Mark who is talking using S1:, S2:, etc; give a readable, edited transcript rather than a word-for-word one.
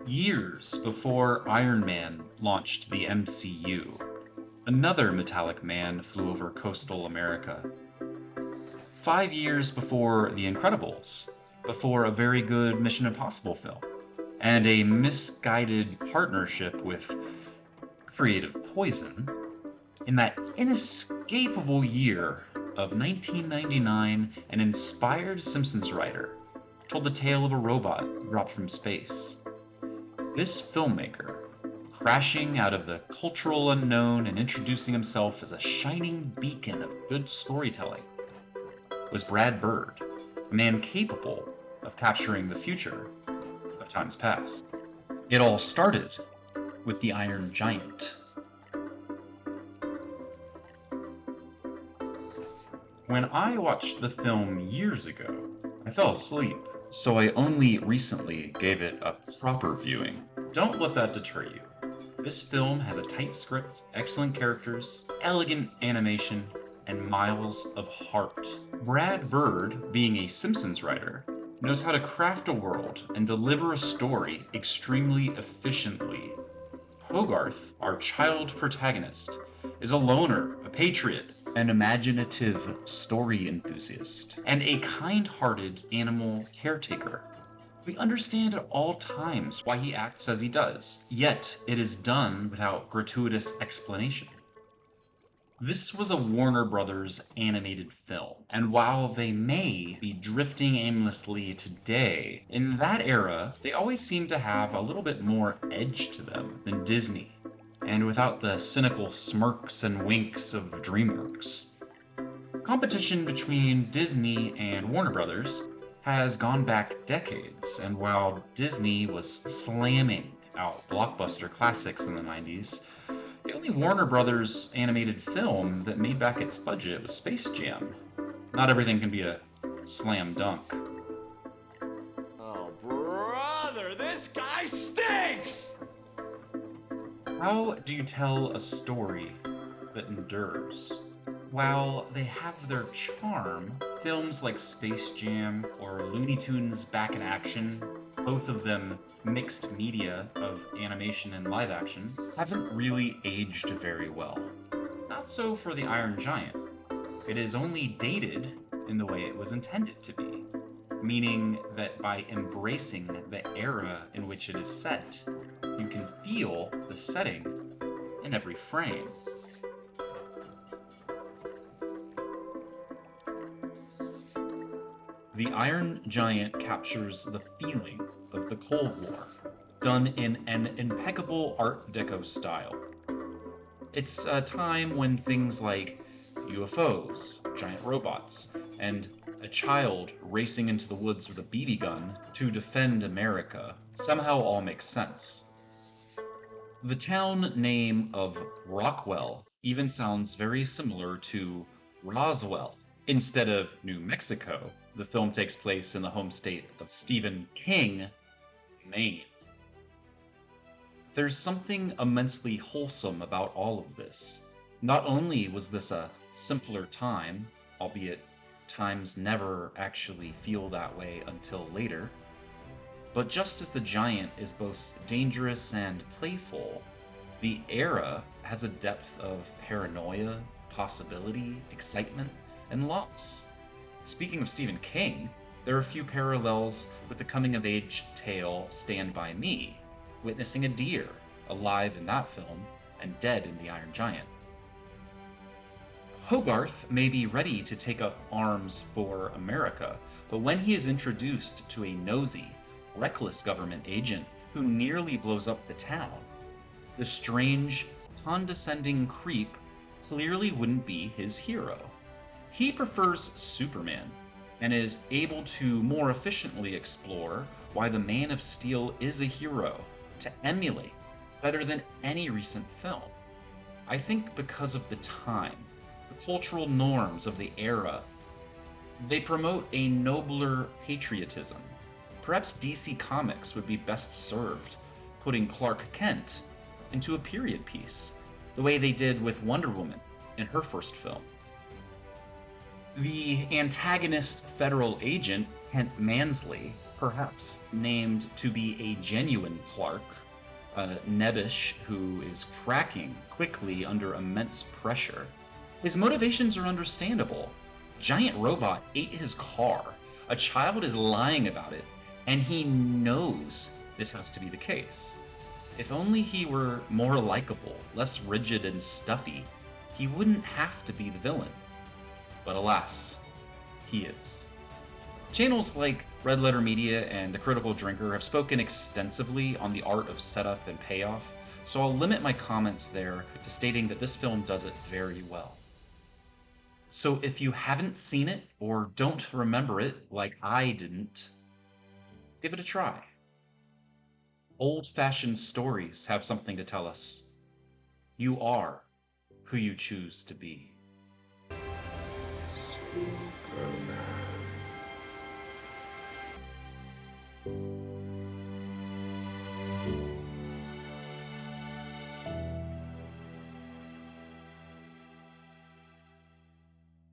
S1: Years before Iron Man launched the MCU, another metallic man flew over coastal America. 5 years before The Incredibles, before a very good Mission Impossible film, and a misguided partnership with Creative Poison, in that inescapable year of 1999, an inspired Simpsons writer told the tale of a robot dropped from space. This filmmaker, crashing out of the cultural unknown and introducing himself as a shining beacon of good storytelling, was Brad Bird, a man capable of capturing the future of times past. It all started with the Iron Giant. When I watched the film years ago, I fell asleep, so I only recently gave it a proper viewing. Don't let that deter you. This film has a tight script, excellent characters, elegant animation, and miles of heart. Brad Bird, being a Simpsons writer, knows how to craft a world and deliver a story extremely efficiently. Hogarth, our child protagonist, is a loner, a patriot, an imaginative story enthusiast, and a kind-hearted animal caretaker. We understand at all times why he acts as he does, yet it is done without gratuitous explanation. This was a Warner Brothers animated film, and while they may be drifting aimlessly today, in that era, they always seemed to have a little bit more edge to them than Disney, and without the cynical smirks and winks of DreamWorks. Competition between Disney and Warner Brothers has gone back decades, and while Disney was slamming out blockbuster classics in the 90s, the only Warner Brothers animated film that made back its budget was Space Jam. Not everything can be a slam dunk.
S2: Oh, brother, this guy stinks!
S1: How do you tell a story that endures? While they have their charm, films like Space Jam or Looney Tunes Back in Action, both of them mixed media of animation and live action, haven't really aged very well. Not so for the Iron Giant. It is only dated in the way it was intended to be, meaning that by embracing the era in which it is set, you can feel the setting in every frame. The Iron Giant captures the feeling of the Cold War, done in an impeccable Art Deco style. It's a time when things like UFOs, giant robots, and a child racing into the woods with a BB gun to defend America somehow all make sense. The town name of Rockwell even sounds very similar to Roswell. Instead of New Mexico, the film takes place in the home state of Stephen King, Maine. There's something immensely wholesome about all of this. Not only was this a simpler time, albeit times never actually feel that way until later, but just as the giant is both dangerous and playful, the era has a depth of paranoia, possibility, excitement, and loss. Speaking of Stephen King, there are a few parallels with the coming-of-age tale Stand By Me, witnessing a deer, alive in that film, and dead in The Iron Giant. Hogarth may be ready to take up arms for America, but when he is introduced to a nosy, reckless government agent who nearly blows up the town, the strange, condescending creep clearly wouldn't be his hero. He prefers Superman, and is able to more efficiently explore why the Man of Steel is a hero to emulate better than any recent film. I think because of the time, the cultural norms of the era, they promote a nobler patriotism. Perhaps DC Comics would be best served putting Clark Kent into a period piece, the way they did with Wonder Woman in her first film. The antagonist federal agent, Kent Mansley, perhaps named to be a genuine Clark, Nebbish, who is cracking quickly under immense pressure. His motivations are understandable. Giant robot ate his car. A child is lying about it, and he knows this has to be the case. If only he were more likable, less rigid and stuffy, he wouldn't have to be the villain. But alas, he is. Channels like Red Letter Media and The Critical Drinker have spoken extensively on the art of setup and payoff, so I'll limit my comments there to stating that this film does it very well. So if you haven't seen it or don't remember it like I didn't, give it a try. Old-fashioned stories have something to tell us. You are who you choose to be.
S3: Superman.